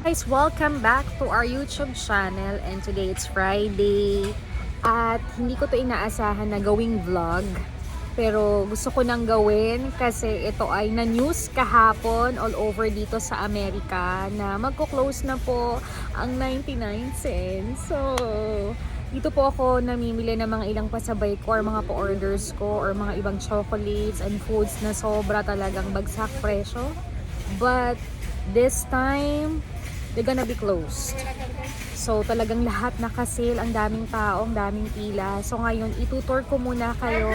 Guys, welcome back to our YouTube channel, and today it's Friday at hindi ko to inaasahan na gawing vlog, pero gusto ko nang gawin kasi ito ay na-news kahapon all over dito sa Amerika na magko-close na po ang 99 cents. So dito po ako namimili ng mga ilang pasabay ko or mga pa-orders ko or mga ibang chocolates and foods na sobra talagang bagsak presyo, but this time they're gonna be closed. So talagang lahat naka-sale, ang daming tao, ang daming pila. So ngayon itutour ko muna kayo.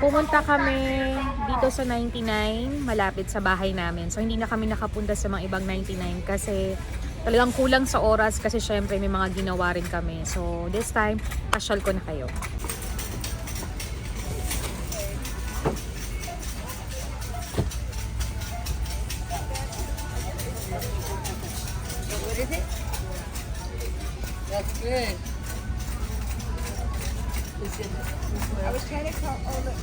Pumunta kami dito sa 99, malapit sa bahay namin. So hindi na kami nakapunta sa mga ibang 99 kasi talagang kulang sa oras kasi syempre may mga ginawa rin kami. So this time, pasyal ko na kayo. What is it? That's good. I was trying to call all the.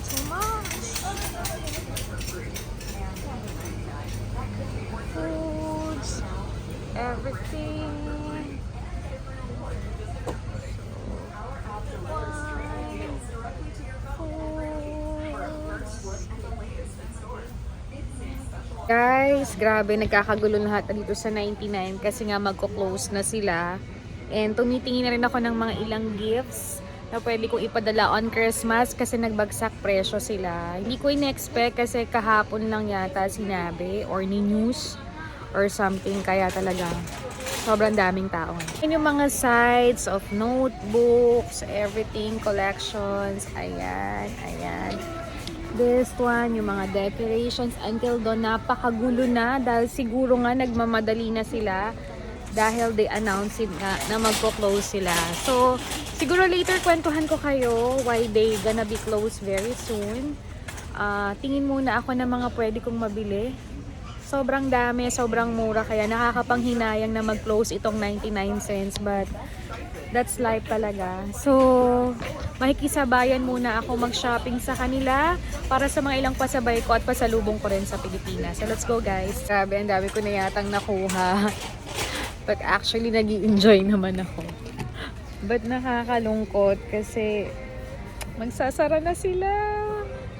Too much. Foods, everything. Guys, grabe, nagkakagulo lahat dito sa 99 kasi nga magko-close na sila. And tumitingin na rin ako ng mga ilang gifts na pwede kong ipadala on Christmas kasi nagbagsak presyo sila. Hindi ko in-expect kasi kahapon lang yata sinabi or ni news or something, kaya talaga sobrang daming tao. Yan yung mga sides of notebooks, everything, collections, ayan, ayan. This one, yung mga decorations. Until doon, napakagulo na dahil siguro nga nagmamadali na sila dahil they announced it na magko-close sila. So, siguro later kwentuhan ko kayo why they gonna be closed very soon. Tingin muna ako ng mga pwede kong mabili. Sobrang dami, sobrang mura, kaya nakakapanghinayang na mag-close itong 99 cents, but that's life talaga. So, makikisabayan muna ako mag-shopping sa kanila para sa mga ilang pasabay ko at pasalubong ko rin sa Pilipinas. So, let's go guys. Grabe, ang dami ko na yatang nakuha. But actually, nag-i-enjoy naman ako. But nakakalungkot kasi magsasara na sila.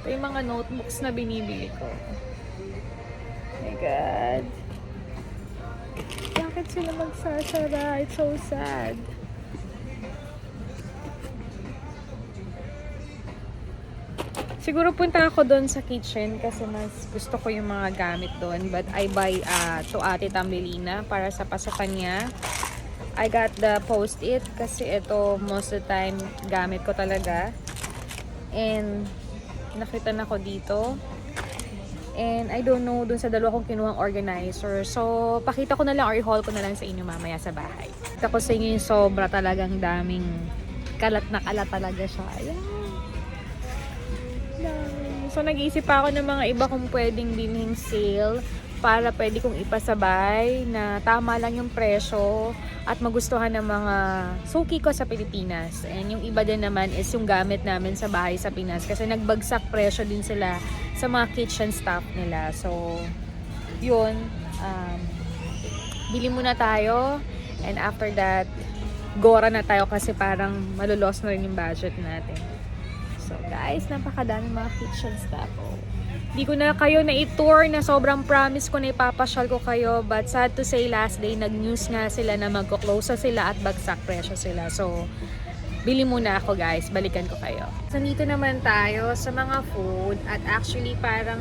Ito yung mga notebooks na binibili ko. Oh my God. Bakit sila magsasara? It's so sad. Siguro punta ako doon sa kitchen kasi mas gusto ko yung mga gamit doon. But I buy to Ate Tambelina para sa pasokan niya. I got the post-it kasi ito most of the time gamit ko talaga. And nakita na ko dito. And I don't know dun sa dalawa kong kinuhang organizer. So pakita ko na lang or i-haul ko na lang sa inyo mamaya sa bahay. Kita ko sa inyo yung sobra talagang daming kalat na kalat talaga siya. Ayan. So nag-iisip pa ako ng mga iba kung pwedeng bilhin sale para pwede kong ipasabay na tama lang yung presyo at magustuhan ng mga suki ko sa Pilipinas. And yung iba din naman is yung gamit namin sa bahay sa Pinas kasi nagbagsak presyo din sila sa mga kitchen stuff nila. So yun, bili muna tayo, and after that gora na tayo kasi parang malulos na rin yung budget natin. So guys, napakadami mga kitchen stuff. Hindi ko na kayo na-i-tour na sobrang promise ko na ipapasyal ko kayo, but sad to say last day nag-news nga sila na magko-close sila at bagsak presyo sila. So bili muna ako guys, balikan ko kayo. So dito naman tayo sa mga food at actually parang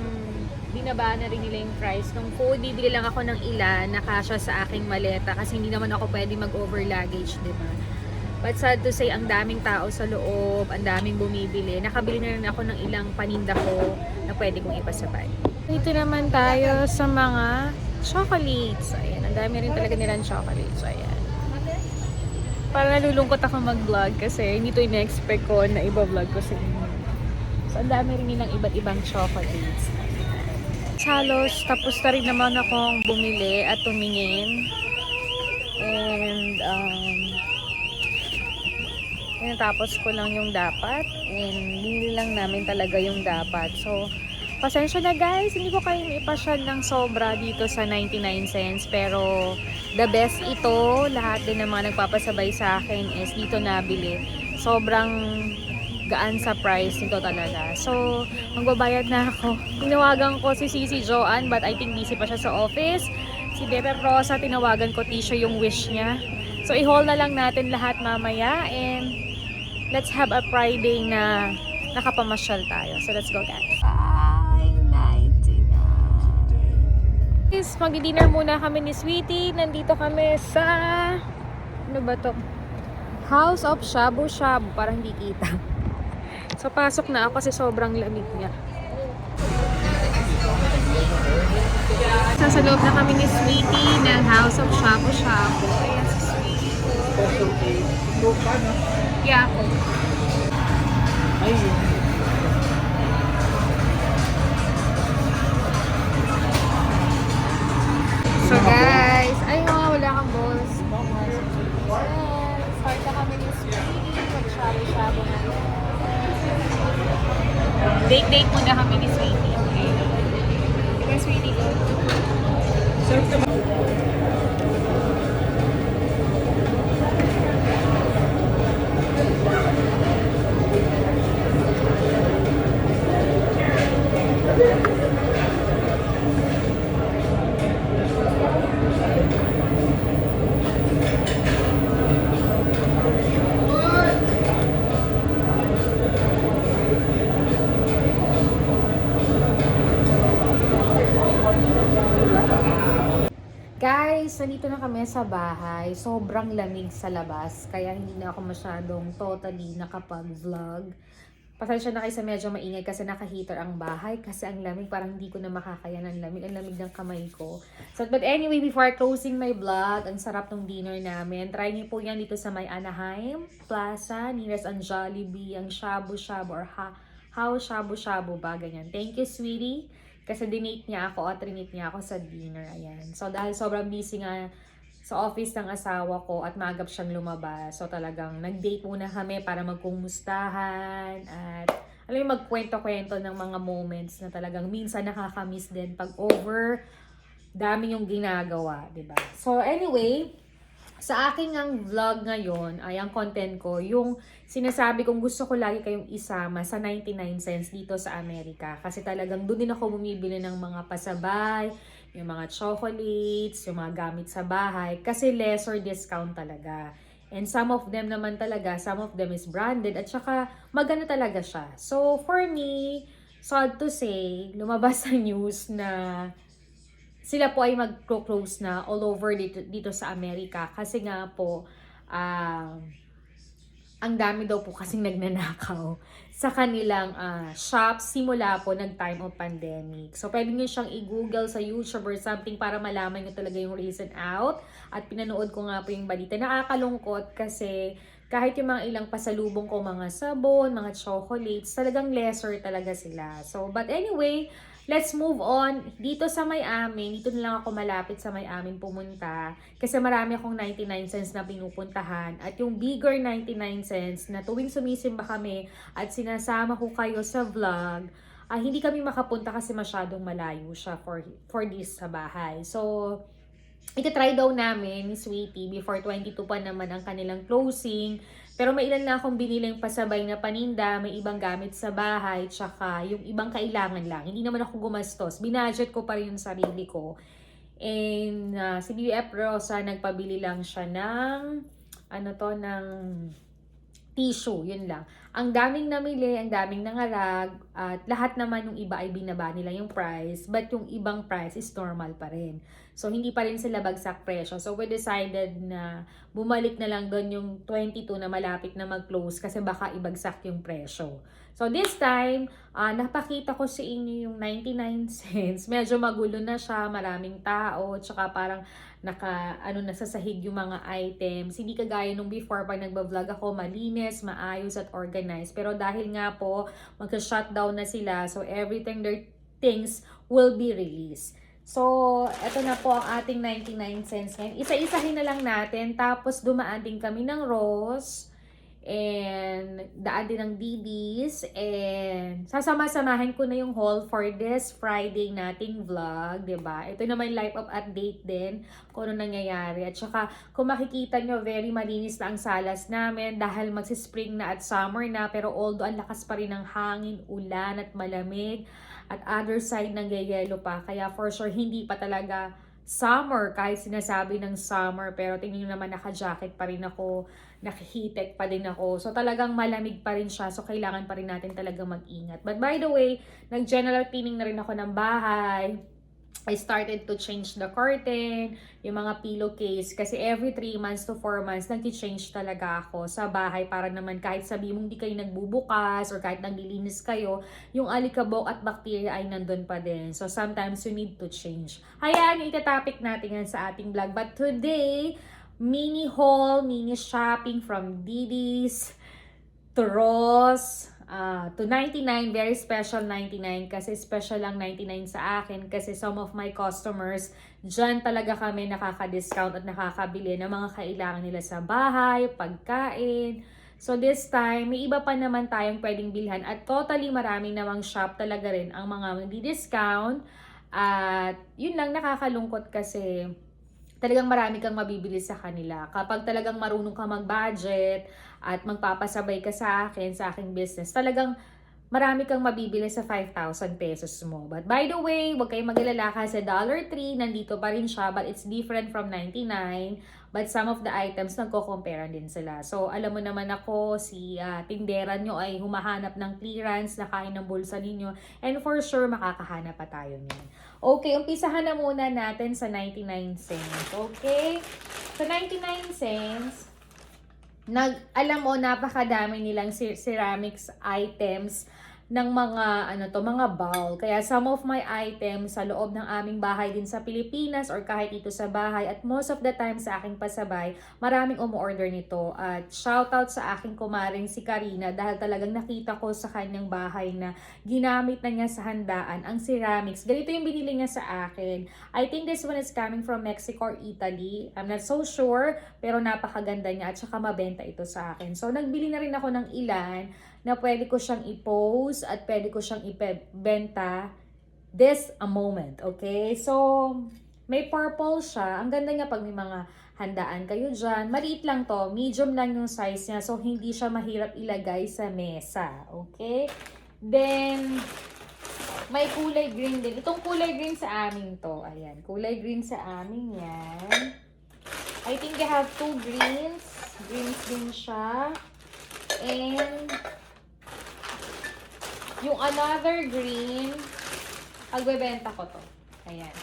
binaba na rin nila yung price ng food. Bibili lang ako ng ilan na kasya sa aking maleta kasi hindi naman ako pwede mag-over luggage, diba? But sad to say, ang daming tao sa loob, ang daming bumibili. Nakabili na rin ako ng ilang paninda ko na pwede kong ipasabay. Dito naman tayo sa mga chocolates. Ayan, ang dami rin talaga nilang chocolates. Ayan. Parang nalulungkot ako mag-vlog kasi hindi to in-expect ko na iba-vlog ko sa inyo. So, ang dami rin nilang iba't ibang chocolates. Halos, tapos na rin naman akong bumili at tumingin. And, Tinatapos ko lang yung dapat and binili lang namin talaga yung dapat. So, pasensya na guys, hindi ko kayo ipasyal ng sobra dito sa 99 cents. Pero, the best ito. Lahat din ng mga nagpapasabay sa akin is dito nabili. Sobrang gaan sa price nito talaga. So, magbabayad na ako. Tinawagan ko si Sisi Joanne but I think busy pa siya sa office. Si Bebe Rosa, tinawagan ko tissue yung wish niya. So, i-haul na lang natin lahat mamaya and let's have a Friday na nakapamasyal tayo. So, let's go guys. Bye! 99. Guys, mag-dinner muna kami ni Sweetie. Nandito kami sa... Ano ba to? House of Shabu Shabu. Parang hindi kita. So, pasok na ako kasi sobrang lamig niya. Sa loob na kami ni Sweetie ng House of Shabu Shabu. Ayan si Sweetie. Yeah, ako. So guys, ay wala kang balls. Start na kami ni Sweetie. Mag-shabu-shabu na. Date muna kami ni Sweetie. Okay. Diba Sweetie ko? Sarap naman. Guys, nandito na kami sa bahay. Sobrang lamig sa labas. Kaya hindi na ako masyadong totally nakapag-vlog. Pasensya na kayo sa medyo maingay kasi naka-heater ang bahay. Kasi ang lamig, parang hindi ko na makakaya ng lamig. Ang lamig ng kamay ko. So, but anyway, before closing my vlog, ang sarap ng dinner namin. Try niyo po yan dito sa may Anaheim Plaza, nearest ang Jollibee, ang Shabu Shabu or How Shabu Shabu ba, ganyan. Thank you, sweetie. Kasi dinate niya ako at trinate niya ako sa dinner. Ayan. So, dahil sobrang busy nga sa office ng asawa ko at maagap siyang lumabas. So, talagang nag-date muna kami para magkumustahan at alam mo, magkwento-kwento ng mga moments na talagang minsan nakakamiss din pag over dami yung ginagawa, 'di ba? So, anyway, sa aking ang vlog ngayon, ay ang content ko, yung sinasabi kong gusto ko lagi kayong isama sa 99 cents dito sa Amerika. Kasi talagang doon din ako bumibili ng mga pasabay, yung mga chocolates, yung mga gamit sa bahay. Kasi lesser discount talaga. And some of them naman talaga, some of them is branded at saka maganda talaga siya. So for me, sad to say, lumabas sa news na sila po ay mag-close na all over dito sa Amerika. Kasi nga po, ang dami daw po kasing nagnanakaw sa kanilang shop simula po ng time of pandemic. So, pwede nyo siyang i-google sa YouTube or something para malaman nyo talaga yung reason out. At pinanood ko nga po yung balita. Nakakalungkot kasi kahit yung mga ilang pasalubong ko, mga sabon, mga chocolates, talagang lesser talaga sila. So, but anyway, let's move on. Dito sa may amin, dito na lang ako malapit sa may amin pumunta. Kasi marami akong 99 cents na pinupuntahan. At yung bigger 99 cents na tuwing sumisimba kami at sinasama ko kayo sa vlog, hindi kami makapunta kasi masyadong malayo siya for this sa bahay. So, ita-try daw namin ni Sweetie before 22 pa naman ang kanilang closing. Pero may ilan na akong biniling pasabay na paninda, may ibang gamit sa bahay, tsaka yung ibang kailangan lang. Hindi naman ako gumastos. Binudget ko pa rin yung sarili ko. And si BF Rosa, nagpabili lang siya ng, ng tissue, yun lang. Ang daming namili, ang daming nangarag, at lahat naman yung iba ay binaba nila yung price, but yung ibang price is normal pa rin. So, hindi pa rin sila bagsak presyo. So, we decided na bumalik na lang doon yung 22 na malapit na mag-close kasi baka ibagsak yung presyo. So, this time, napakita ko sa inyo yung 99 cents. Medyo magulo na siya, maraming tao, tsaka parang nasasahig yung mga items. Hindi kagaya nung before pag nagba-vlog ako, malinis, maayos at organized. Pero dahil nga po, magka-shutdown na sila, so everything their things will be released. So, eto na po ang ating 99 cents ngayon. Isa-isahin na lang natin. Tapos, dumaan din kami ng Ross. And then daan din ng Didis, and sasama-samahin ko na yung haul for this Friday nating vlog, 'di ba? Ito naman life of update din kung ano nangyayari. At saka kung makikita nyo, very malinis na ang salas namin dahil magsi-spring na at summer na, pero although ang lakas pa rin ng hangin, ulan at malamig, at other side nangyayelo pa, kaya for sure hindi pa talaga summer, kahit sinasabi ng summer, pero tingnan nyo naman, naka-jacket pa rin ako, naka-heated pa din ako. So talagang malamig pa rin siya, so kailangan pa rin natin talagang mag-ingat. But by the way, nag-general cleaning na rin ako ng bahay. I started to change the curtain, yung mga pillowcase, kasi every 3 months to 4 months, nag-change talaga ako sa bahay para naman kahit sabi mong hindi kayo nagbubukas or kahit naglilinis kayo, yung alikabok at bacteria ay nandun pa din. So sometimes you need to change. Hayaan, itatopic natin yan sa ating vlog. But today, mini haul, mini shopping from Didis to Ross, to 99, very special 99 kasi special lang 99 sa akin kasi some of my customers, dyan talaga kami nakaka-discount at nakakabili ng mga kailangan nila sa bahay, pagkain. So this time, may iba pa naman tayong pwedeng bilhan at totally maraming namang shop talaga rin ang mga magdi-discount. At yun lang, nakakalungkot kasi talagang marami kang mabibili sa kanila. Kapag talagang marunong ka mag-budget at magpapasabay ka sa akin, sa aking business, talagang marami kang mabibili sa 5,000 pesos mo. But by the way, huwag kayong mag-alala kasi Dollar Tree, nandito pa rin siya, but it's different from 99. But some of the items, nagko-compare din sila. So, alam mo naman ako, si tindera nyo ay humahanap ng clearance na kain ng bulsa ninyo. And for sure, makakahanap pa tayo niyan. Okay, umpisahan na muna natin sa 99 cents. Okay? Sa 99 cents, alam mo, napakadami nilang ceramics items ng mga mga bowl. Kaya some of my items sa loob ng aming bahay din sa Pilipinas or kahit dito sa bahay, at most of the time sa aking pasabay, maraming umu-order nito. At shoutout sa aking kumaring si Karina dahil talagang nakita ko sa kanyang bahay na ginamit na niya sa handaan ang ceramics. Ganito yung binili niya sa akin. I think this one is coming from Mexico or Italy. I'm not so sure, pero napakaganda niya at saka mabenta ito sa akin. So nagbili na rin ako ng ilan na pwede ko siyang i-post at pwede ko siyang ibenta this a moment, okay? So, may purple siya. Ang ganda niya pag may mga handaan kayo dyan. Maliit lang to. Medium lang yung size niya. So, hindi siya mahirap ilagay sa mesa, okay? Then, may kulay green din. Itong kulay green sa amin to. Ayan, kulay green sa amin yan. I think they have 2 greens. Greens din siya. And yung another green, pagbebenta ko to. Ayan.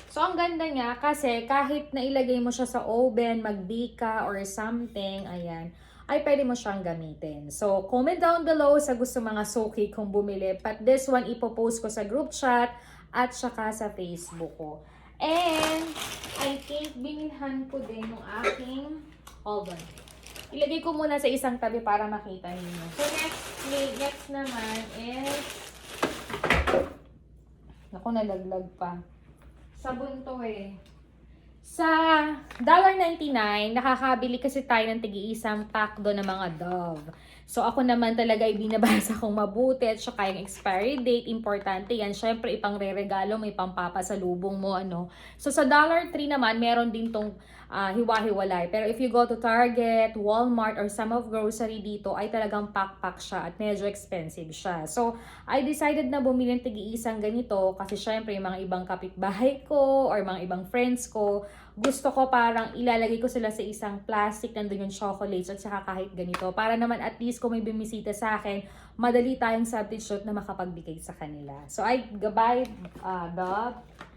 So, ang ganda niya kasi kahit na ilagay mo siya sa oven, mag-bake ka or something, ayan, ay pwede mo siyang gamitin. So, comment down below sa gusto mga suki kung bumili. But this one, ipopost ko sa group chat at saka sa Facebook ko. And, I think binilhan ko din yung aking, hold on. Ilagay ko muna sa isang tabi para makita niyo. So, next naman is, ako, nalaglag pa. Sabon to eh. Sa $1.99, nakakabili kasi tayo ng tig-iisang pack doon ng mga Dove. So, ako naman talaga ay binabasa kong mabuti at saka yung expiry date, importante yan. Siyempre, ipang re-regalo mo, ipang papasalubong mo, ano. So, sa $3 naman, meron din tong hiwa-hiwalay. Pero if you go to Target, Walmart, or some of grocery dito, ay talagang pack-pack siya at medyo expensive siya. So, I decided na bumili ng tig-iisang ganito kasi syempre, yung mga ibang kapitbahay ko or mga ibang friends ko, gusto ko parang ilalagay ko sila sa isang plastic, nandun yung chocolates at saka kahit ganito. Para naman at least kung may bumisita sa akin, madali tayong substitute na makapagbigay sa kanila. So, I buy Dove.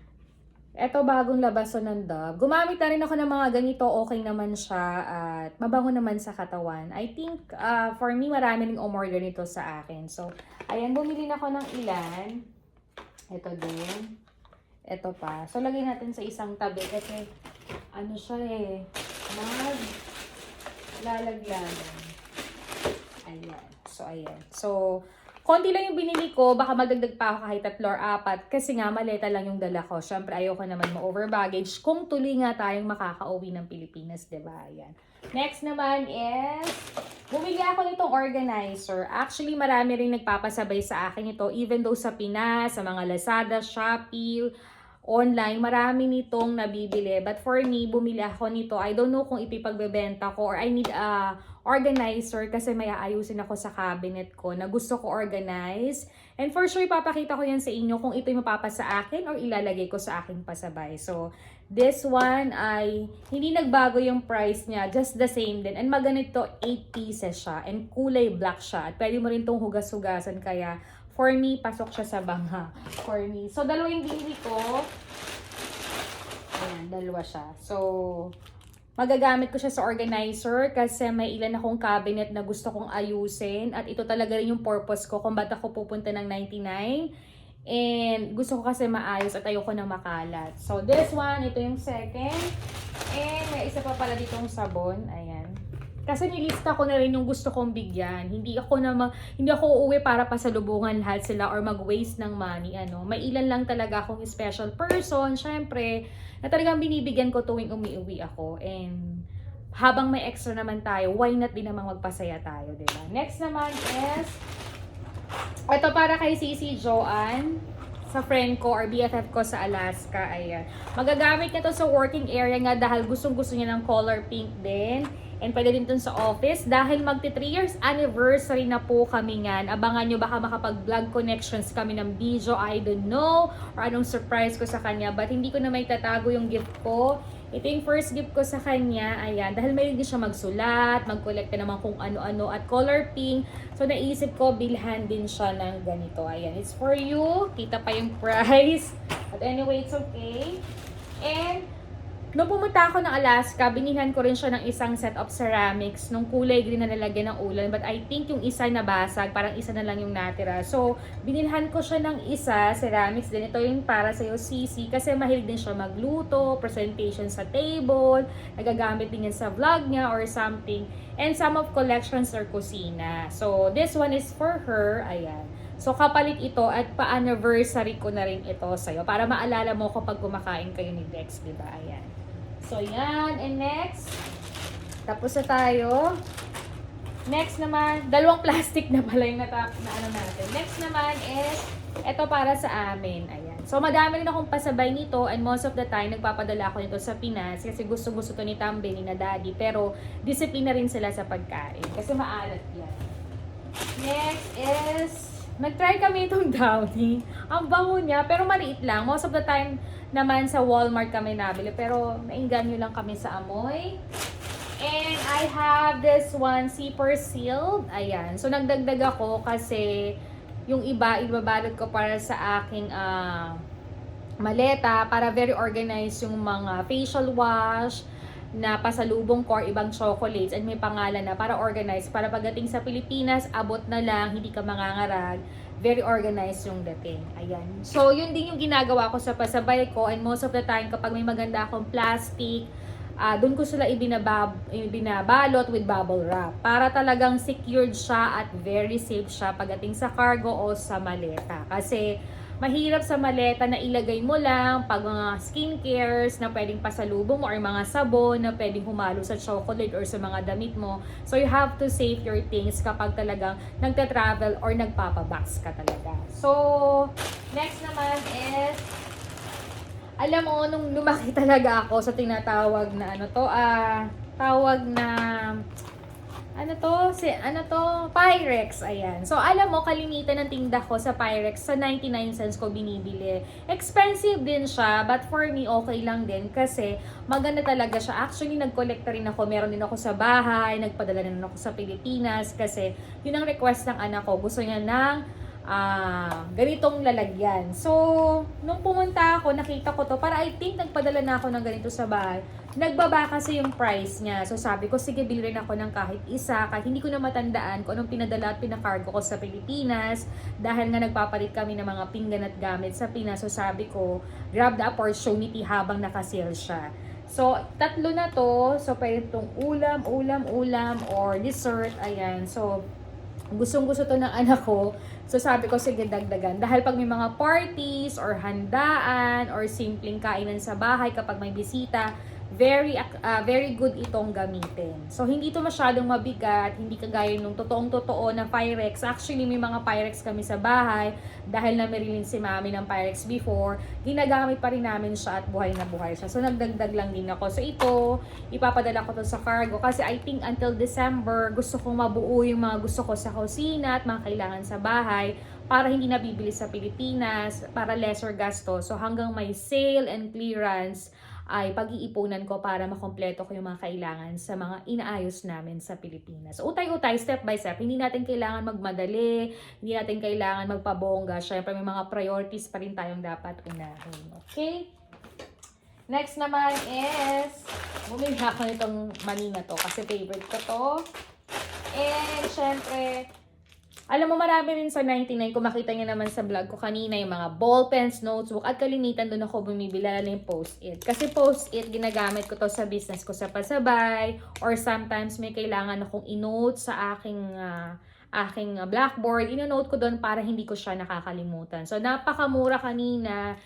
Ito bagong labason ng Dove. Gumamit na rin ako ng mga ganito, okay naman siya at mabango naman sa katawan. I think for me, marami ring umorder nito sa akin. So, ayan, bumili na ako ng ilan. Ito din. Ito pa. So, lagay natin sa isang tabi kasi ano siya eh, lalaglagan. Ayan. So, ayan. So, konti lang yung binili ko. Baka magdagdag pa ako kahit 3 or 4 kasi nga maleta lang yung dala ko. Syempre, ayoko naman ma-over baggage kung tuloy nga tayong makakauwi ng Pilipinas, diba? Ayan. Next naman is Bumili ako nitong organizer. Actually, marami rin nagpapasabay sa akin ito. Even though sa Pinas, sa mga Lazada, Shopee, online, marami nitong nabibili. But for me, bumili ako nito. I don't know kung ipipagbebenta ko or I need a organizer kasi may aayusin ako sa cabinet ko na gusto ko organize. And for sure, ipapakita ko yan sa inyo kung ito'y mapapasa sa akin or ilalagay ko sa aking pasabay. So, this one ay hindi nagbago yung price niya, just the same din. And maganito, 8 pieces siya and kulay black siya. At pwede mo rin itong hugas-hugasan kaya for me, pasok siya sa bangha. For me. So, dalawa yung binili ko. Ayan, dalawa siya. So, magagamit ko siya sa organizer kasi may ilan akong cabinet na gusto kong ayusin. At ito talaga rin yung purpose ko kung ba't ako pupunta ng 99. And gusto ko kasi maayos at ayoko na makalat. So, this one, ito yung second. And may isa pa pala ditong sabon. Ayan. Kasi nilista ko na rin yung gusto kong bigyan. Hindi ako uuwi para pasalubungan lahat sila or mag-waste ng money. May ilan lang talaga akong special person, syempre, na talagang binibigyan ko tuwing umiuwi ako. And habang may extra naman tayo, why not din naman magpasaya tayo, diba? Next naman is, ito para kay Sisi Joanne, sa friend ko or BFF ko sa Alaska. Ayan. Magagamit niya to sa working area nga dahil gustong-gusto niya ng color pink din. And pwede din dun sa office dahil magti 3 years anniversary na po kami nga. Abangan nyo baka makapag-vlog connections kami ng video. I don't know or anong surprise ko sa kanya. But hindi ko na may tatago yung gift ko. Ito yung first gift ko sa kanya. Ayan. Dahil may din siya magsulat, mag-collect naman kung ano-ano at color pink. So naisip ko bilhan din siya ng ganito. Ayan. It's for you. Kita pa yung price. But anyway, it's okay. And nung pumunta ako ng Alaska, binilhan ko rin siya ng isang set of ceramics nung kulay green na nalagyan ng ulan. But I think yung isa nabasag, parang isa na lang yung natira. So, binilhan ko siya ng isa, ceramics din. Ito yung para sa'yo, Sisi, kasi mahilig din siya magluto, presentation sa table, nagagamit din yan sa vlog niya or something. And some of collections or kusina. So, this one is for her. Ayan. So, kapalit ito at pa-anniversary ko na rin ito sa'yo para maalala mo kapag kumakain kayo ni Dex, diba? Ayan. So, yan. And next, tapos na tayo. Next naman, dalawang plastic na pala yung na ano natin. Next naman is, ito para sa amin. Ayan. So, madami rin akong pasabay nito and most of the time, nagpapadala ako nito sa Pinas kasi gusto-gusto to ni Tambe, ni na Daddy. Pero, disiplina rin sila sa pagkain kasi maalat yan. Next is, nag-try kami itong downy. Ang bango niya, pero maliit lang. Most of the time naman sa Walmart kami nabili. Pero nainganyo lang kami sa amoy. And I have this one, zipper sealed. Ayan. So nagdagdag ako kasi yung iba, ibabalot ko para sa aking maleta. Para very organized yung mga facial wash na pasalubong ko or ibang chocolates and may pangalan na para organized. Para pagdating sa Pilipinas, abot na lang, hindi ka mangangarag. Very organized yung dating. Ayan. So, yun din yung ginagawa ko sa pasabay ko and most of the time kapag may maganda akong plastic, doon ko sila ibinabalot with bubble wrap para talagang secured siya at very safe siya pagdating sa cargo o sa maleta. Kasi mahirap sa maleta na ilagay mo lang pag mga skincares na pwedeng pasalubong mo or mga sabon na pwedeng humalo sa chocolate or sa mga damit mo. So you have to save your things kapag talagang nagta-travel or nagpapabox ka talaga. So, next naman is, alam mo, nung lumaki talaga ako sa tinatawag na Pyrex, ayan. So, alam mo, kalimitan ng tinda ko sa Pyrex, sa 99 cents ko binibili. Expensive din siya, but for me, okay lang din kasi maganda talaga siya. Actually, nag-collect rin ako. Meron din ako sa bahay, nagpadala din ako sa Pilipinas kasi yun ang request ng anak ko. Gusto niya ng ganitong lalagyan. So, nung pumunta ako, nakita ko to. Para I think nagpadala na ako ng ganito sa bahay. Nagbaba kasi yung price niya. So, sabi ko, sige, bili rin ako ng kahit isa. Kahit hindi ko na matandaan kung anong pinadala at pinakargo ko sa Pilipinas. Dahil nga nagpapalit kami ng mga pinggan at gamit sa Pinas. So, sabi ko, grab the opportunity habang nakasale siya. So, tatlo na to. So, pwede itong ulam, or dessert. Ayan. So, gustong-gusto to ng anak ko. So sabi ko, sige, dagdagan. Dahil pag may mga parties or handaan or simpleng kainan sa bahay kapag may bisita, very good itong gamitin. So, hindi to masyadong mabigat, hindi kagaya nung totoong-totoo na Pyrex. Actually, may mga Pyrex kami sa bahay dahil namirilin si mami ng Pyrex before. Ginagamit pa rin namin siya at buhay na buhay siya. So, nagdagdag lang din ako. So, ito, ipapadala ko to sa cargo kasi I think until December, gusto kong mabuo yung mga gusto ko sa kusina at mga kailangan sa bahay para hindi nabibili sa Pilipinas, para lesser gasto. So, hanggang may sale and clearance, ay pag-iipunan ko para makompleto ko yung mga kailangan sa mga inaayos namin sa Pilipinas. So, utay-utay, step by step. Hindi natin kailangan magmadali, hindi natin kailangan magpabongga. Syempre, may mga priorities pa rin tayong dapat unahin. Okay? Next naman is, bumili ako nitong mani na to kasi favorite ko to. And, syempre, alam mo, marami rin sa 99, kung makita niyo naman sa vlog ko kanina, yung mga ballpens, notebook, at kalimitan doon ako bumibili, lalo na yung post-it. Kasi post-it, ginagamit ko to sa business ko sa pasabay, or sometimes may kailangan akong i-note sa aking blackboard, ino-note ko doon para hindi ko siya nakakalimutan. So, napakamura kanina.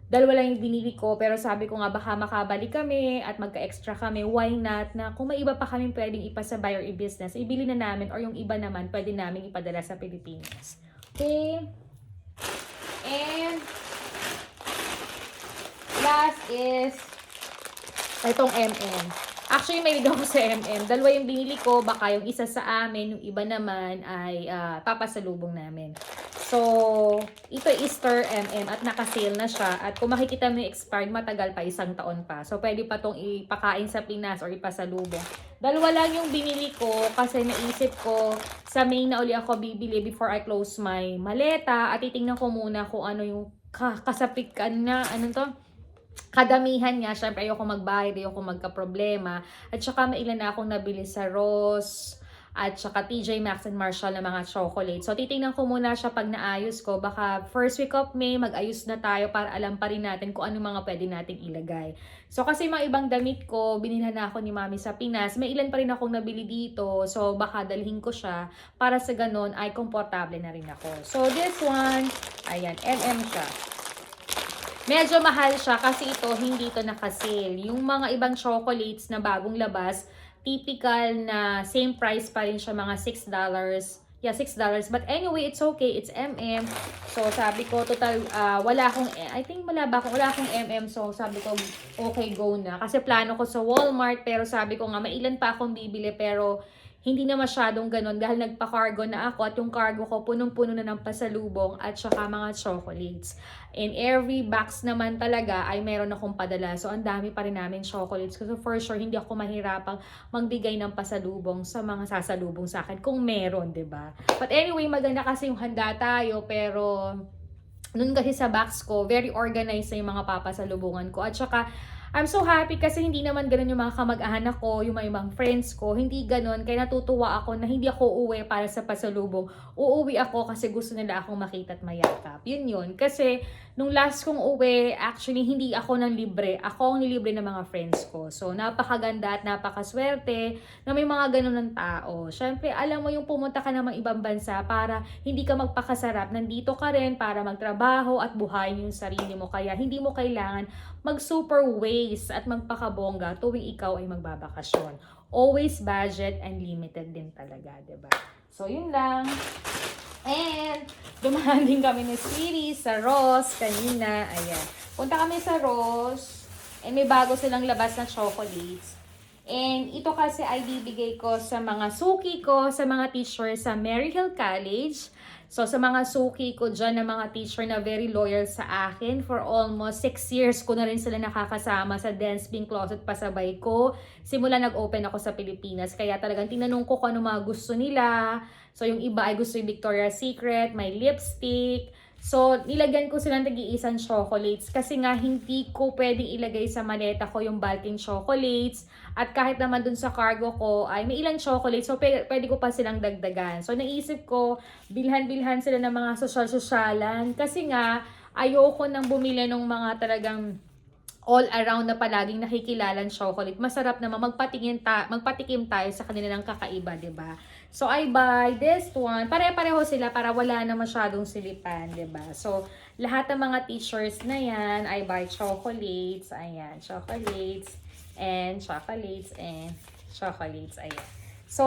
Dalawa lang yung binili ko, pero sabi ko nga baka makabalik kami at magka-extra kami, why not, na kung may iba pa kami pwedeng ipasabay or i-business, ibili na namin, or yung iba naman pwede namin ipadala sa Pilipinas. Okay? And last is itong MM. Actually, may ako sa MM. Dalawa yung binili ko, baka yung isa sa amin, yung iba naman ay papasalubong namin. So, ito Easter MM at naka-sale na siya. At kung makikita mo yung expired, matagal pa, 1 taon pa. So, pwede pa itong ipakain sa Pinas or ipasalubong. Dalawa lang yung binili ko kasi naisip ko sa May na uli ako bibili before I close my maleta. At titingnan ko muna kung ano yung kasapikan na, kadamihan niya. Syempre, ayoko magbayad, ayoko magka-problema. At saka may ilan na akong nabili sa Ross, at saka TJ Maxx and Marshall na mga chocolate. So, titingnan ko muna siya pag naayos ko. Baka first week of May, mag-ayos na tayo para alam pa rin natin kung ano mga pwede nating ilagay. So, kasi mga ibang damit ko, binilhan na ako ni Mami sa Pinas. May ilan pa rin akong nabili dito. So, baka dalhin ko siya para sa ganun ay komportable na rin ako. So, this one, ayan, MM siya. Medyo mahal siya kasi ito, hindi ito naka-sale. Yung mga ibang chocolates na bagong labas, typical na same price pa rin siya, mga $6. Yeah, $6. But anyway, it's okay. It's MM. So, sabi ko, total, wala akong MM. So, sabi ko, okay, go na. Kasi plano ko sa Walmart, pero sabi ko nga, may ilan pa akong bibili, pero hindi na masyadong ganun dahil nagpa-cargo na ako at yung cargo ko punong-puno na ng pasalubong at saka mga chocolates. And every box naman talaga ay meron akong padala. So, ang dami pa rin namin chocolates. So, for sure, hindi ako mahirapang magbigay ng pasalubong sa mga sasalubong sa akin kung meron, 'di ba? But anyway, maganda kasi yung handa tayo, pero nun kasi sa box ko, very organized na yung mga papasalubungan ko. At saka, I'm so happy kasi hindi naman ganun yung mga kamag-anak ko, yung mga ibang friends ko. Hindi ganun. Kaya natutuwa ako na hindi ako uuwi para sa pasalubong. Uuwi ako kasi gusto nila akong makita at mayakap. Yun. Kasi nung last kong uwi, actually hindi ako nang libre. Ako ang nilibre ng mga friends ko. So, napakaganda at napakaswerte na may mga ganun ng tao. Syempre, alam mo yung pumunta ka ng mga ibang bansa para hindi ka magpakasarap. Nandito ka rin para magtrabaho at buhayin yung sarili mo. Kaya hindi mo kailangan mag-super waste at magpakabongga tuwing ikaw ay magbabakasyon. Always budget and limited din talaga, diba? So, yun lang. And, dumaan din kami ni Sweetie sa Ross kanina. Ayan. Punta kami sa Ross. And may bago silang labas na chocolates. And ito kasi ay bibigay ko sa mga suki ko, sa mga teachers sa Maryhill College. So, sa mga suki ko dyan na mga teacher na very loyal sa akin, for almost 6 years ko na rin sila nakakasama sa Dance Pink Closet pasabay ko. Simula nag-open ako sa Pilipinas, kaya talagang tinanong ko kung ano mga gusto nila. So, yung iba ay gusto yung Victoria's Secret, may lipstick. So, nilagyan ko silang tag-iisang chocolates kasi nga hindi ko pwedeng ilagay sa maleta ko yung bulking chocolates. At kahit naman dun sa cargo ko ay may ilang chocolates, so pwede ko pa silang dagdagan. So, naisip ko, bilhan-bilhan sila ng mga sosyal-sosyalan kasi nga ayoko nang bumili ng mga talagang all around na palaging nakikilalang chocolate. Masarap naman magpatikim tayo sa kanilang kakaiba, 'di ba? So I buy this one. Pare-pareho sila para wala na masyadong silipan, 'di ba? So lahat ng mga teachers na 'yan, I buy chocolates. Ayan, chocolates. and chocolates. Ayan. So,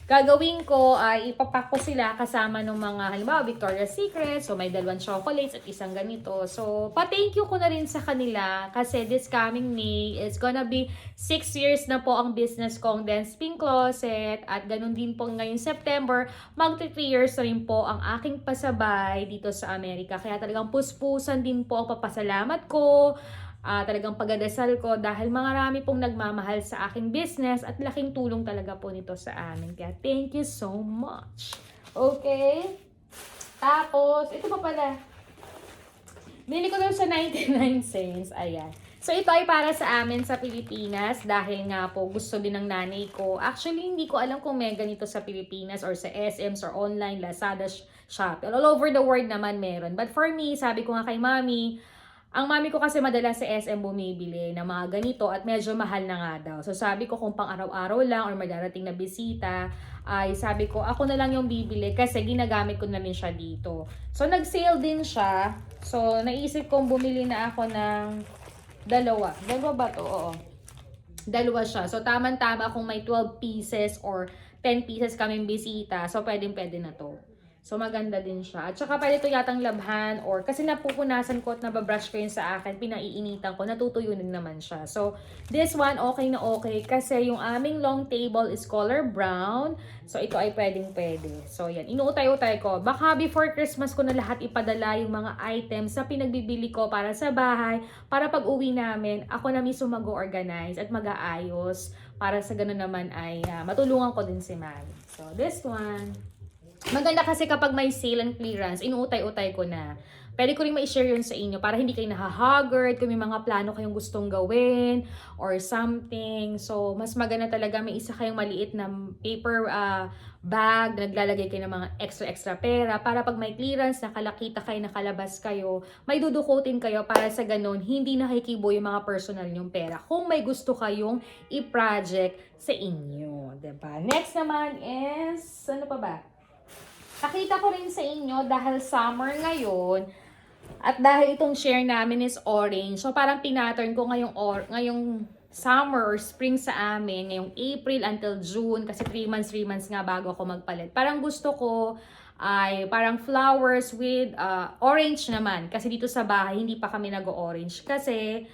gagawin ko ay ipapak ko sila kasama ng mga, halimbawa, Victoria's Secret. So, may 2 chocolates at isang ganito. So, pa-thank you ko na rin sa kanila kasi this coming May, it's gonna be 6 years na po ang business kong Dance Pink Closet. At ganun din po ngayon September, magti 3 years na rin po ang aking pasabay dito sa Amerika. Kaya talagang puspusan din po ang papasalamat ko. Talagang pagdadasal ko dahil marami pong nagmamahal sa aking business at laking tulong talaga po nito sa amin. Kaya thank you so much. Okay? Tapos, ito pa pala. Binili ko daw sa 99 cents. Ayan. So, ito ay para sa amin sa Pilipinas dahil nga po gusto din ng nanay ko. Actually, hindi ko alam kung may ganito sa Pilipinas or sa SMs or online, Lazada, Shopee. All over the world naman meron. But for me, sabi ko nga kay mami, ang mami ko kasi madalas sa SM bumibili ng mga ganito at medyo mahal na nga daw. So sabi ko kung pang araw-araw lang or may darating na bisita, ay sabi ko ako na lang yung bibili kasi ginagamit ko na rin siya dito. So nag-sale din siya. So naisip kong bumili na ako ng dalawa. Dalawa ba to? Oo. Dalawa siya. So tama-tama kung may 12 pieces or 10 pieces kaming bisita. So pwedeng-pwede na to. So, maganda din siya. At saka pwede ito yatang labhan or kasi napupunasan ko at nababrush ko yun sa akin, pinaiinitan ko, natutuyo din naman siya. So, this one, okay na okay kasi yung aming long table is color brown. So, ito ay pwedeng-pwede. So, yan. Inuutay-utay ko. Baka before Christmas ko na lahat ipadala yung mga items sa pinagbibili ko para sa bahay. Para pag uwi namin, ako na mismo mag-organize at mag-aayos. Para sa ganun naman ay matulungan ko din si Mami. So, this one. Maganda kasi kapag may sale and clearance, inuutay-utay ko na. Pwede ko rin ma-share yun sa inyo para hindi kayo nahahaggard kung may mga plano kayong gustong gawin or something. So, mas maganda talaga may isa kayong maliit na paper bag na naglalagay kayo ng mga extra pera para pag may clearance, nakalakita kayo, nakalabas kayo, may dudukutin kayo para sa ganun, hindi nakikibo yung mga personal nyong pera. Kung may gusto kayong i-project sa inyo. Diba? Next naman is, ano pa ba? Nakita ko rin sa inyo dahil summer ngayon at dahil itong share namin is orange. So parang pinattern ko ngayong summer or spring sa amin, ngayong April until June kasi 3 months nga bago ako magpalit. Parang gusto ko ay parang flowers with orange naman kasi dito sa bahay hindi pa kami nag-orange kasi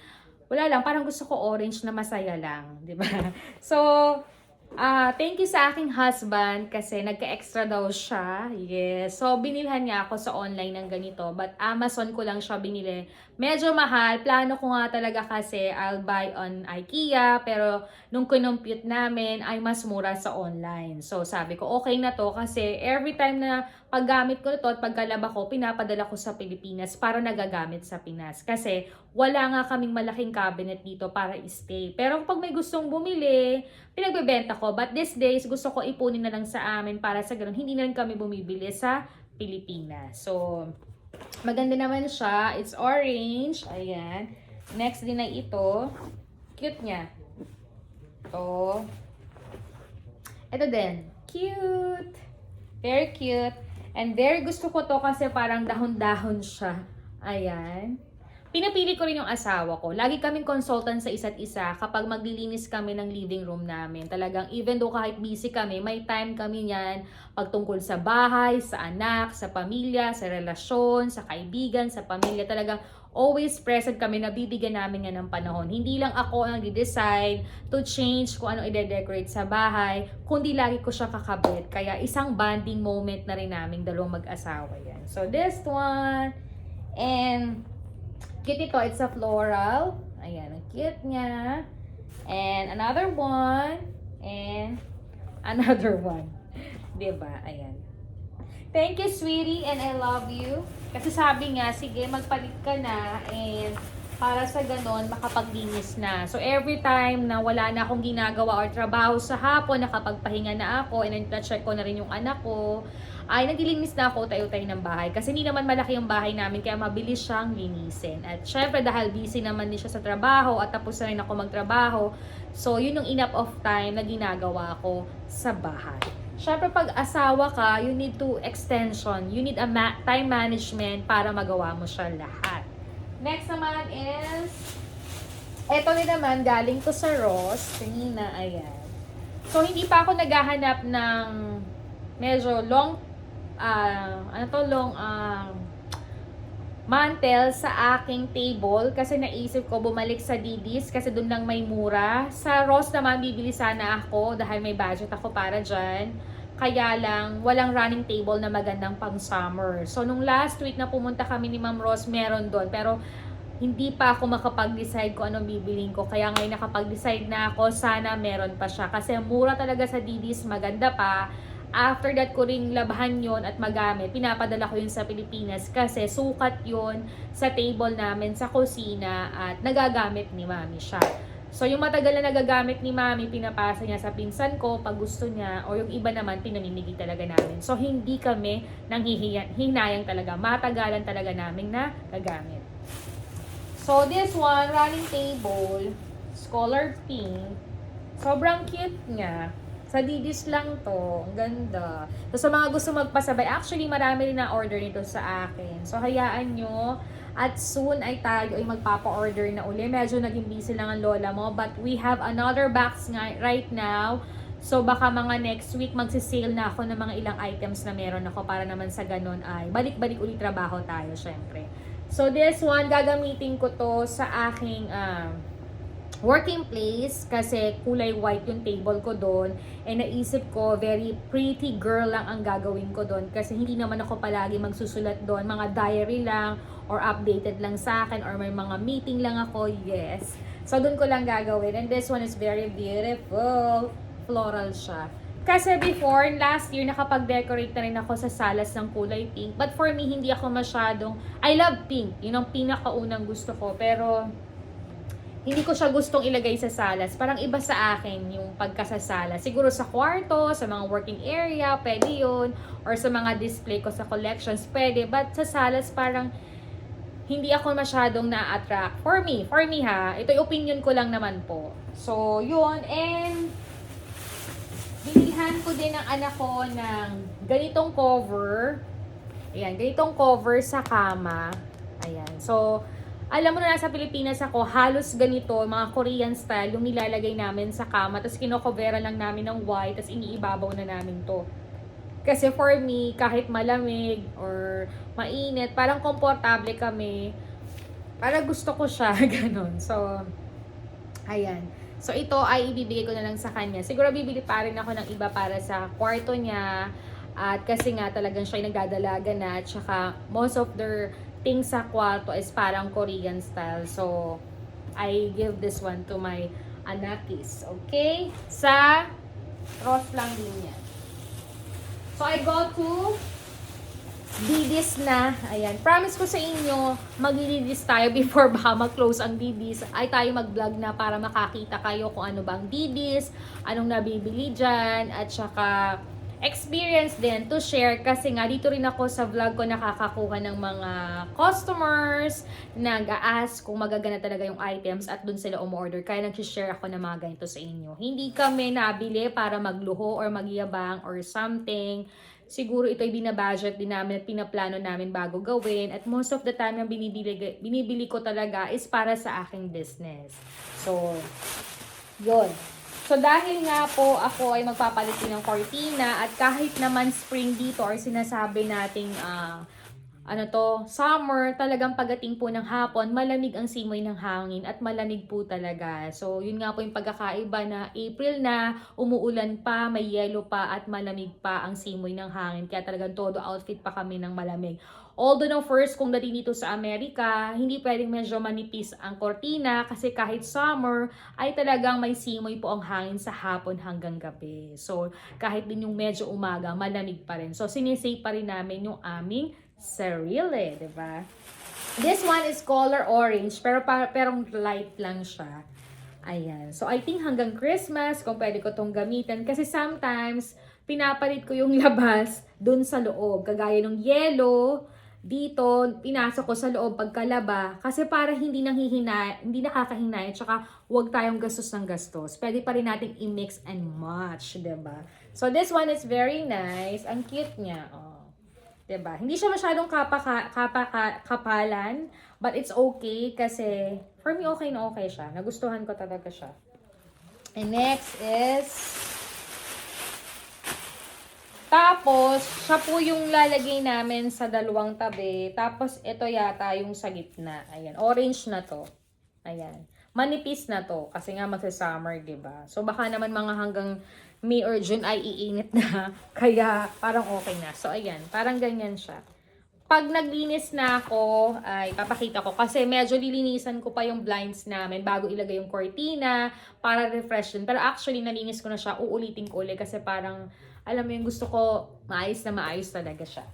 wala lang, parang gusto ko orange na masaya lang, di ba? So, thank you sa aking husband kasi nagka-extra daw siya. Yes. So, binilhan niya ako sa online ng ganito. But Amazon ko lang siya binili. Medyo mahal. Plano ko nga talaga kasi I'll buy on IKEA. Pero nung kinumpute namin ay mas mura sa online. So, sabi ko okay na to kasi every time na paggamit ko ito at pagkalaba ko, pinapadala ko sa Pilipinas para nagagamit sa Pinas. Kasi wala nga kaming malaking cabinet dito para stay. Pero kapag may gustong bumili, pinagbebenta ko. But these days, gusto ko ipunin na lang sa amin para sa ganun, hindi na rin kami bumibili sa Pilipinas. So, maganda naman siya. It's orange. Ayan. Next din ay ito. Cute niya. Ito din. Cute. Very cute. And very gusto ko to kasi parang dahon-dahon siya. Ayan. Pinapili ko rin yung asawa ko. Lagi kaming consultant sa isa't isa kapag maglilinis kami ng living room namin. Talagang even though kahit busy kami, may time kami niyan pagtungkol sa bahay, sa anak, sa pamilya, sa relasyon, sa kaibigan, sa pamilya. Talagang always present kami na bibigyan namin nga ng panahon. Hindi lang ako ang di-decide to change kung ano i-decorate sa bahay, kundi lagi ko siya kakabit. Kaya isang bonding moment na rin namin dalawang mag-asawa yan. So this one, and cute ito, it's a floral. Ayan, ang cute niya. And another one, and another one. Diba? Ayan. Thank you, sweetie, and I love you. Kasi sabi nga, sige, magpalit ka na, and para sa ganon, makapaglinis na. So, every time na wala na akong ginagawa or trabaho sa hapon, nakapagpahinga na ako, and then check ko na rin yung anak ko, ay naglilinis na ako tayo-tayo ng bahay. Kasi hindi naman malaki yung bahay namin, kaya mabilis siyang linisin. At syempre, dahil busy naman din siya sa trabaho, at tapos na rin ako magtrabaho, so, yun yung enough of time na ginagawa ko sa bahay. Syempre, pag asawa ka, you need to extension. You need a time management para magawa mo siya lahat. Next naman is Eto rin naman, galing to sa Ross. Kanina, ayan. So, hindi pa ako naghahanap ng medyo long, mantel sa aking table kasi naisip ko bumalik sa Didis kasi doon lang may mura. Sa Ross naman bibili sana ako dahil may budget ako para dyan. Kaya lang, walang running table na magandang pang summer. So, nung last week na pumunta kami ni Ma'am Ross, meron doon. Pero, hindi pa ako makapag-decide kung anong bibiling ko. Kaya ngayon nakapag-decide na ako, sana meron pa siya. Kasi mura talaga sa Didis, maganda pa. After that ko ring labahan yon at magamit, pinapadala ko yun sa Pilipinas kasi sukat yun sa table namin sa kusina at nagagamit ni Mami siya. So yung matagal na nagagamit ni Mami, pinapasa niya sa pinsan ko pag gusto niya, o yung iba naman pinamimigay talaga namin. So hindi kami nang hinayang talaga, matagalan talaga namin na gagamit. So this one, running table, color pink, sobrang cute niya. Sa Didis lang to. Ang ganda. So, sa mga gusto magpasabay, actually, marami rin na order nito sa akin. So, hayaan nyo. At soon ay tayo ay magpapa-order na uli. Medyo naging busy lang ang lola mo. But we have another box nga right now. So, baka mga next week magsisale na ako ng mga ilang items na meron ako para naman sa ganun ay balik-balik ulit trabaho tayo, syempre. So, this one, gagamitin ko to sa aking working place kasi kulay white yung table ko doon, and naisip ko very pretty girl lang ang gagawin ko doon kasi hindi naman ako palagi magsusulat doon, mga diary lang or updated lang sa akin or may mga meeting lang ako, yes. So doon ko lang gagawin, and this one is very beautiful, floral siya. Kasi before, last year, nakapag-decorate na rin ako sa salas ng kulay pink. But for me, hindi ako masyadong, I love pink. Yun ang pinakaunang gusto ko. Pero, hindi ko siya gustong ilagay sa salas. Parang iba sa akin yung pagkasasala. Siguro sa kwarto, sa mga working area, pwede yun. Or sa mga display ko sa collections, pwede. But sa salas, parang hindi ako masyadong na-attract. For me ha. Ito yung opinion ko lang naman po. So, yun. And, binilhan ko din ng anak ko ng ganitong cover. Ayan, ganitong cover sa kama. Ayan. So, alam mo na nasa Pilipinas ako, halos ganito, mga Korean style, yung nilalagay namin sa kama, tapos kinokobera lang namin ng white, tapos iniibabaw na namin to. Kasi for me, kahit malamig or mainit, parang komportable kami. Parang gusto ko siya, ganun. So, ayan. So, ito ay ibibigay ko na lang sa kanya. Siguro bibili pa rin ako ng iba para sa kwarto niya. At kasi nga talagang siya ay nagdadalaga na. At saka, most of their things sa kwarto is parang Korean style. So, I give this one to my anakis. Okay? Sa Ross lang din yan. So, I go to Didis na. Ayan. Promise ko sa inyo, mag-Didis tayo before baka mag-close ang Didis. Ay tayo mag-vlog na para makakita kayo kung ano bang Didis, anong nabibili dyan, at saka experience din to share kasi nga dito rin ako sa vlog ko nakakakuha ng mga customers nag-a-ask kung magagana talaga yung items at dun sila umorder, kaya nag-share ako ng mga ganito sa inyo. Hindi kami nabili para magluho or magyabang or something. Siguro ito'y binabudget din namin at pinaplano namin bago gawin, at most of the time yung binibili ko talaga is para sa aking business. So, yun. So, dahil nga po ako ay magpapalit din ng cortina at kahit naman spring dito or sinasabi nating summer, talagang pagdating po ng hapon, malamig ang simoy ng hangin at malamig po talaga. So, yun nga po yung pagkakaiba na April na, umuulan pa, may yellow pa at malamig pa ang simoy ng hangin. Kaya talagang todo outfit pa kami ng malamig. Although no first, kung dating dito sa Amerika, hindi pwedeng medyo manipis ang kortina kasi kahit summer, ay talagang may simoy po ang hangin sa hapon hanggang gabi. So, kahit din yung medyo umaga, malamig pa rin. So, sinisave pa rin namin yung aming sarili, diba? This one is color orange, pero light lang siya. Ayan. So, I think hanggang Christmas, kung pwede ko tong gamitin. Kasi sometimes, pinapalit ko yung labas dun sa loob. Kagaya ng yellow, dito, pinasok ko sa loob pagkalaba. Kasi para hindi nakakahinay, tsaka huwag tayong gastos ng gastos. Pwede pa rin natin i-mix and match, diba? So, this one is very nice. Ang cute niya, oh. 'Diba? Hindi siya masyadong kapalan, but it's okay kasi for me okay na okay siya. Nagustuhan ko talaga siya. And next is tapos, siya po yung lalagay namin sa dalawang tabi. Tapos, ito yata yung sa gitna. Ayan, orange na to. Ayan. Manipis na to kasi nga magsa-summer, 'di ba? So baka naman mga hanggang May or June ay iinit na. Kaya parang okay na. So ayan, parang ganyan siya. Pag naglinis na ako, ay papakita ko kasi medyo lilinisan ko pa yung blinds namin bago ilagay yung cortina para refresh din. Pero actually nalinis ko na siya, uulitin ko ulit kasi parang alam mo yung gusto ko maayos na maayos talaga siya.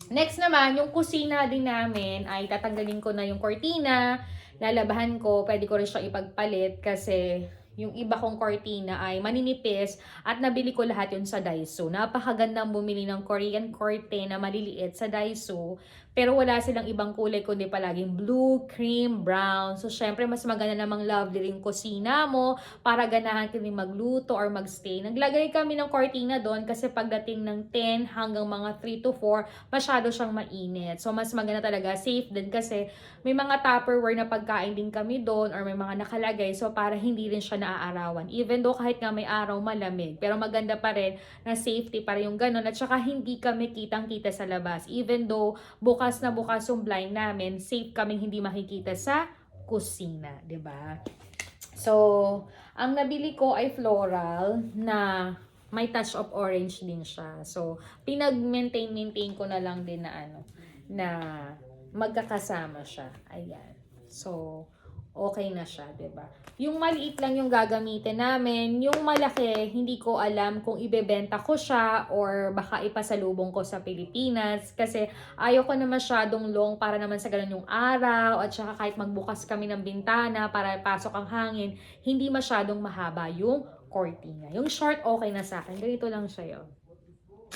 Next naman, yung kusina din namin ay tatanggalin ko na yung cortina, lalabahan ko, pwede ko rin siya ipagpalit kasi yung iba kong cortina ay maninipis at nabili ko lahat yun sa Daiso. Napakagandang bumili ng Korean curtain na maliliit sa Daiso. Pero wala silang ibang kulay kundi palaging blue, cream, brown. So syempre mas maganda namang lovely rin kusina mo para ganahan kami magluto or magstay. Naglagay kami ng cortina doon kasi pagdating ng 10 hanggang mga 3 to 4, masyado siyang mainit. So mas maganda talaga, safe din kasi may mga Tupperware na pagkain din kami doon or may mga nakalagay. So para hindi rin siya naaarawan. Even though kahit nga may araw malamig. Pero maganda pa rin na safety para yung ganun. At saka hindi kami kitang-kita sa labas. Even though bukas na bukas yung blind namin, safe kaming hindi makikita sa kusina, 'di ba? So, ang nabili ko ay floral na may touch of orange din siya. So, pinag-maintain ko na lang din na na magkakasama siya. Ayan. So, okay na siya, 'di ba? Yung maliit lang yung gagamitin namin, yung malaki hindi ko alam kung ibebenta ko siya or baka ipasalubong ko sa Pilipinas kasi ayoko na masyadong long para naman sa ganun yung araw at saka kahit magbukas kami ng bintana para pasok ang hangin, hindi masyadong mahaba yung cortina. Yung short okay na sa akin. Ganito lang siya 'yon.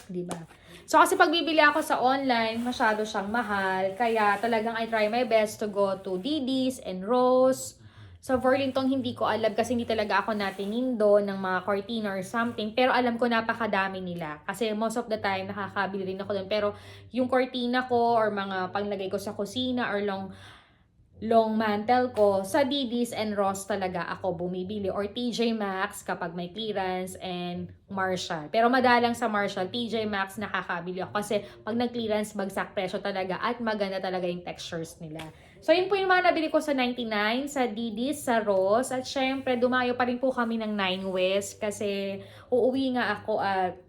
'Di ba? So kasi pag bibili ako sa online, masyado siyang mahal. Kaya talagang I try my best to go to Didis and Rose. Sa Burlington, hindi ko alam kasi hindi talaga ako natingin doon ng mga cortina or something. Pero alam ko napakadami nila. Kasi most of the time, nakakabili rin ako doon. Pero yung cortina ko or mga panglagay ko sa kusina or long mantle ko, sa Didis and Ross talaga ako bumibili or TJ Maxx kapag may clearance and Marshall. Pero madalang sa Marshall, TJ Maxx nakakabili ako kasi pag nag-clearance, bagsak presyo talaga at maganda talaga yung textures nila. So yun po yung mga nabili ko sa 99, sa Didis, sa Ross at syempre dumayo pa rin po kami ng 9 West kasi uuwi nga ako at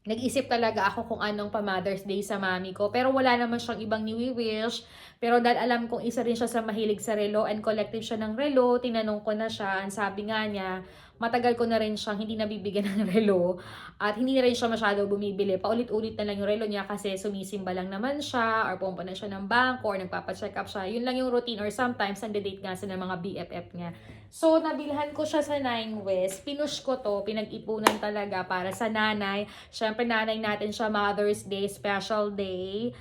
nag-isip talaga ako kung anong pa Mother's Day sa mami ko. Pero wala naman siyang ibang ni-wish. Pero dahil alam kong isa rin siya sa mahilig sa relo and collective siya ng relo, tinanong ko na siya. Ang sabi nga niya, matagal ko na rin siyang hindi nabibigyan ng relo. At hindi na rin siya masyado bumibili. Paulit-ulit na lang yung relo niya kasi sumisimba lang naman siya or pumunta na siya ng bangko or nagpapacheck up siya. Yun lang yung routine or sometimes nande-date nga siya ng mga BFF niya. So, nabilhan ko siya sa 9 West. Pinush ko to, pinag-ipunan talaga para sa nanay. Siyempre, nanay natin siya Mother's Day, special day.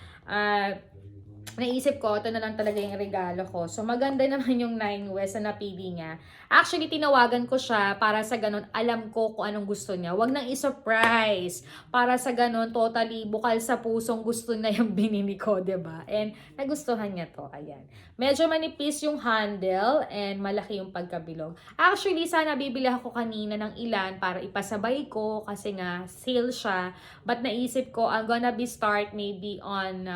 Naisip ko, ito na lang talaga yung regalo ko. So, maganda naman yung 9 West na napili niya. Actually, tinawagan ko siya para sa ganun, alam ko kung anong gusto niya. Huwag nang i-surprise. Para sa ganun, totally bukal sa pusong gusto na yung binili ko, 'di ba? And nagustuhan niya to. Ayan. Medyo manipis yung handle and malaki yung pagkabilog. Actually, sana bibili ako kanina ng ilan para ipasabay ko kasi nga sale siya. But naisip ko, I'm gonna be start maybe on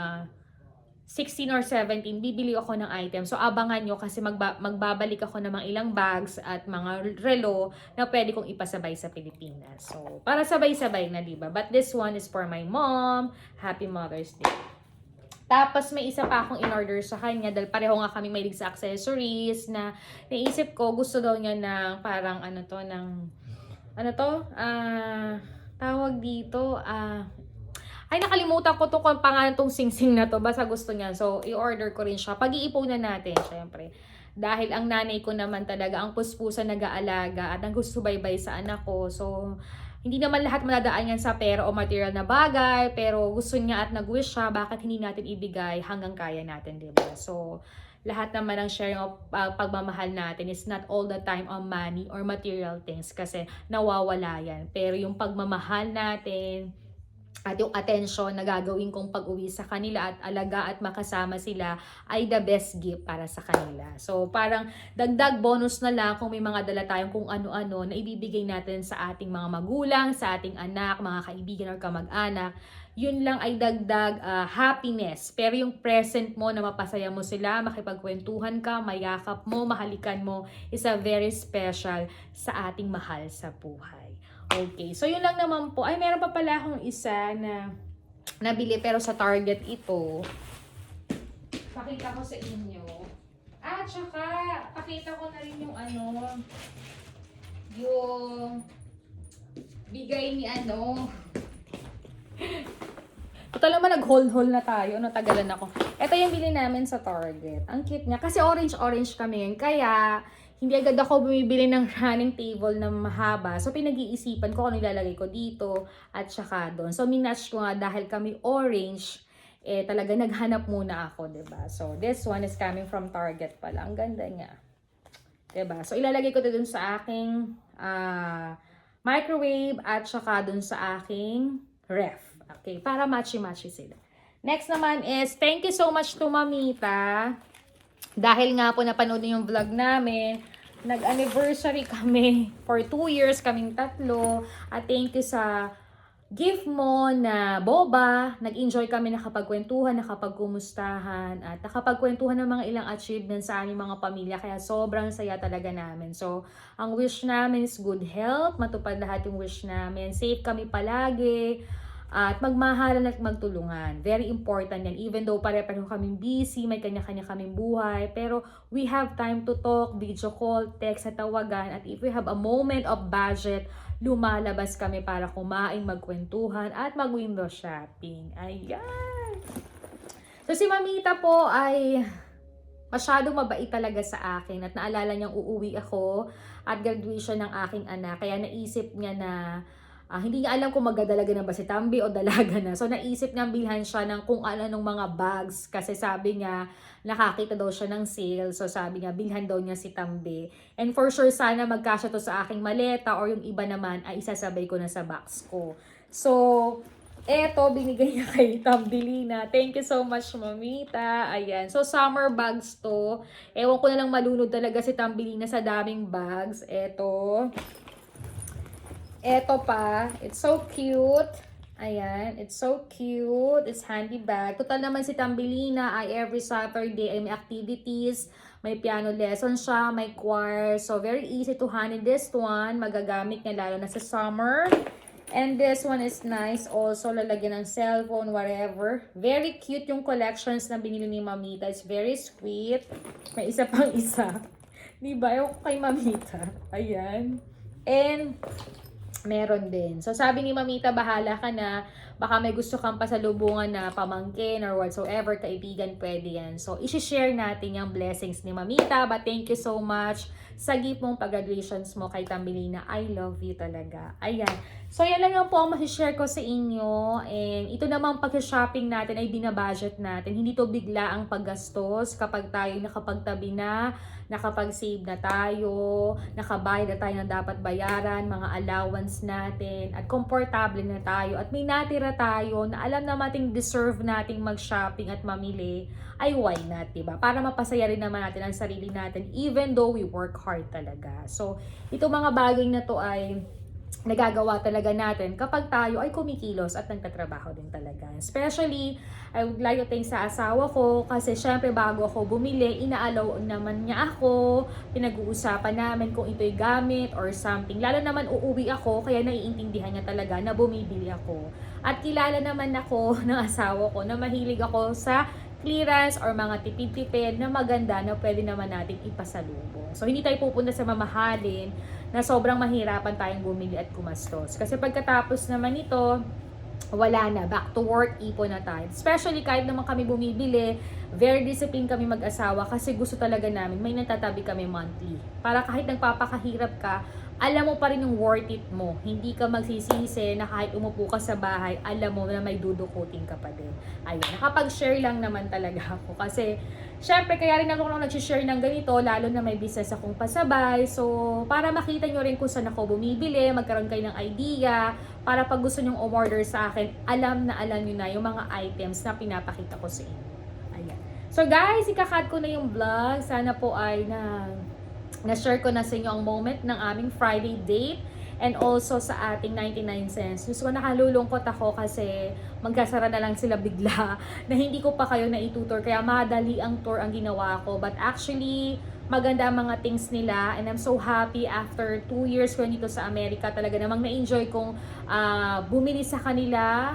16 or 17, bibili ako ng item. So, abangan nyo kasi magbabalik ako ng mga ilang bags at mga relo na pwede kong ipasabay sa Pilipinas. So, para sabay-sabay na, diba? But this one is for my mom. Happy Mother's Day. Tapos, may isa pa akong in-order sa kanya dahil pareho nga kami mahilig sa accessories na naisip ko, gusto daw niya ng parang tawag dito, ay, nakalimutan ko kung pangalan tong sing-sing na to. Basta gusto niya. So, i-order ko rin siya. Pag-iipunan natin, syempre. Dahil ang nanay ko naman talaga, ang puspusan nag-aalaga at ang gusto baybay sa anak ko. So, hindi naman lahat madadaan yan sa pera o material na bagay. Pero gusto niya at nag-wish siya, bakit hindi natin ibigay hanggang kaya natin, diba? So, lahat naman ng sharing of pagmamahal natin is not all the time on money or material things kasi nawawala yan. Pero yung pagmamahal natin, at yung attention na gagawin kong pag-uwi sa kanila at alaga at makasama sila ay the best gift para sa kanila. So parang dagdag bonus na lang kung may mga dala tayong kung ano-ano na ibibigay natin sa ating mga magulang, sa ating anak, mga kaibigan or kamag-anak. Yun lang ay dagdag happiness. Pero yung present mo na mapasaya mo sila, makipagkwentuhan ka, mayakap mo, mahalikan mo, is a very special sa ating mahal sa buhay. Okay, so yun lang naman po. Ay, meron pa pala akong isa na nabili pero sa Target ito. Pakita ko sa inyo. At saka, pakita ko na rin yung yung bigay ni Total naman nag-hold-hold na tayo. Natagalan ako. Ito yung bili namin sa Target. Ang cute niya. Kasi orange-orange kami yun. Kaya, hindi agad ako bumibili ng running table na mahaba. So, pinag-iisipan ko kung nilalagay ko dito at saka doon. So, minatch ko nga dahil kami orange, talaga naghanap muna ako, diba? So, this one is coming from Target pala. Ang ganda niya. Diba? So, ilalagay ko ito dun sa aking microwave at saka dun sa aking ref. Okay, para matchy-matchy sila. Next naman is, thank you so much to Mamita. Dahil nga po napanood niyo yung vlog namin, nag-anniversary kami for 2 years kaming tatlo. At thank you sa gift mo na boba. Nag-enjoy kami nakapagkwentuhan, nakapagkumustahan, at nakapagkwentuhan ng mga ilang achievements sa aming mga pamilya. Kaya sobrang saya talaga namin. So, ang wish namin is good health. Matupad lahat yung wish namin. Safe kami palagi. At magmahalan at magtulungan. Very important yan. Even though pare-pareho kaming busy, may kanya-kanya kaming buhay. Pero we have time to talk, video call, text at tawagan. At if we have a moment of budget, lumalabas kami para kumain, magkwentuhan, at mag-window shopping. Ayan! So si Mamita po ay masyadong mabait talaga sa akin. At naalala niyang uuwi ako at graduation ng aking anak. Kaya naisip niya na hindi niya alam kung magdadalaga na ba si Tambi o dalaga na. So, naisip niya bilhan siya ng kung ano-anong mga bags. Kasi sabi niya, nakakita daw siya ng sale. So, sabi niya, bilhan daw niya si Tambi. And for sure, sana magkasya to sa aking maleta or yung iba naman ay isasabay ko na sa box ko. So, eto, binigay niya kay Tambilina. Thank you so much, Mamita. Ayan. So, summer bags to. Ewan ko na lang malunod talaga si Tambilina sa daming bags. Eto pa, it's so cute. Ayan, it's so cute. It's handy bag. Total naman si Tambilina ay every Saturday ay may activities, may piano lesson siya, may choir. So, very easy to handle this one. Magagamit niya lalo na sa summer. And this one is nice also. Lalagyan ng cellphone, whatever. Very cute yung collections na binili ni Mamita. It's very sweet. May isa pang isa. Diba? Yung kay Mamita. Ayan. And meron din. So, sabi ni Mamita, bahala ka na. Baka may gusto kang pasalubungan na pamangkin or whatsoever, kaibigan, pwede yan. So, isi-share natin yung blessings ni Mamita. But thank you so much sa gift mong pag-graduations mo kay Tambilina. I love you talaga. Ayan. So, yan lang po ang masishare ko sa inyo. And ito namang pag-shopping natin ay binabudget natin. Hindi to bigla ang paggastos kapag tayo nakapagtabi na, nakapag-save na tayo, nakabayad na tayo ng dapat bayaran, mga allowance natin, at komportable na tayo, at may natira tayo na alam na nating deserve nating mag-shopping at mamili, ay why not, diba? Para mapasaya rin naman natin ang sarili natin, even though we work hard talaga. So, ito mga bagay na to ay nagagawa talaga natin kapag tayo ay kumikilos at nagtatrabaho din talaga. Especially, I would like to thank sa asawa ko kasi syempre bago ako bumili, inaalaw naman niya ako, pinag-uusapan namin kung ito'y gamit or something. Lalo naman uuwi ako, kaya naiintindihan niya talaga na bumibili ako. At kilala naman ako ng asawa ko na mahilig ako sa clearance or mga tipid-tipid na maganda na pwede naman natin ipasalubong. So, hindi tayo pupunta sa mamahalin na sobrang mahirapan tayong bumili at kumastos. Kasi pagkatapos naman ito, wala na. Back to work, ipon na tayo. Especially kahit naman kami bumibili, very disciplined kami mag-asawa kasi gusto talaga namin, may natatabi kami monthly. Para kahit nagpapakahirap ka, alam mo pa rin yung worth it mo. Hindi ka magsisisi na kahit umupo ka sa bahay, alam mo na may dudukutin ka pa din. Ayun, nakapag-share lang naman talaga ako. Kasi, syempre, kaya rin ako nag-share ng ganito, lalo na may business akong pasabay. So, para makita nyo rin kung saan ako bumibili, magkaroon kayo ng idea, para pag gusto nyong umorder sa akin, alam nyo na yung mga items na pinapakita ko sa inyo. Ayan. So, guys, ikakat ko na yung vlog. Sana po ay na-share ko na sa inyo ang moment ng aming Friday date and also sa ating 99 cents. So, nakalulungkot ako kasi magkasara na lang sila bigla na hindi ko pa kayo na-tutor. Kaya madali ang tour ang ginawa ko. But actually, maganda ang mga things nila and I'm so happy after 2 years ko dito sa Amerika. Talaga namang na-enjoy kong bumili sa kanila,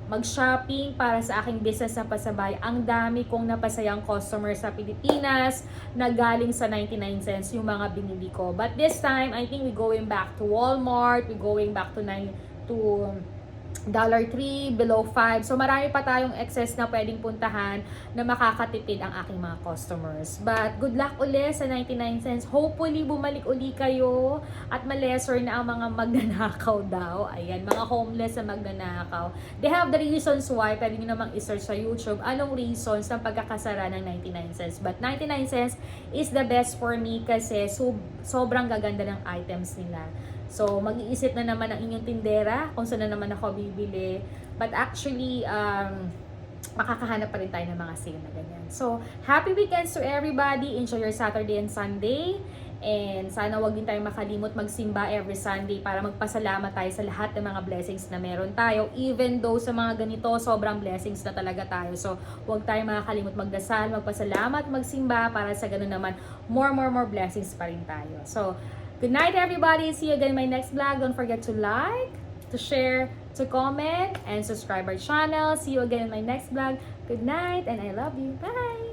mag-shopping para sa aking business na pasabay. Ang dami kong napasayang customers sa Pilipinas na galing sa 99 cents yung mga binili ko. But this time, I think we going back to Walmart, we going back to $3, below 5. So marami pa tayong excess na pwedeng puntahan na makakatipid ang aking mga customers. But good luck uli sa 99 cents. Hopefully bumalik uli kayo at malesser na ang mga magnanakaw daw. Ayan, mga homeless na magnanakaw. They have the reasons why. Pwede nyo namang isearch sa YouTube anong reasons ng pagkakasara ng 99 cents. But 99 cents is the best for me kasi sobrang gaganda ng items nila. So, mag-iisip na naman ang inyong tindera kung saan na naman ako bibili. But actually, makakahanap pa rin tayo ng mga sale na ganyan. So, happy weekends to everybody. Enjoy your Saturday and Sunday. And sana wag din tayo makalimot magsimba every Sunday para magpasalamat tayo sa lahat ng mga blessings na meron tayo. Even though sa mga ganito, sobrang blessings na talaga tayo. So, wag tayo makakalimot magdasal, magpasalamat, magsimba para sa ganun naman, more blessings pa rin tayo. So, good night, everybody. See you again in my next vlog. Don't forget to like, to share, to comment, and subscribe our channel. See you again in my next vlog. Good night, and I love you. Bye!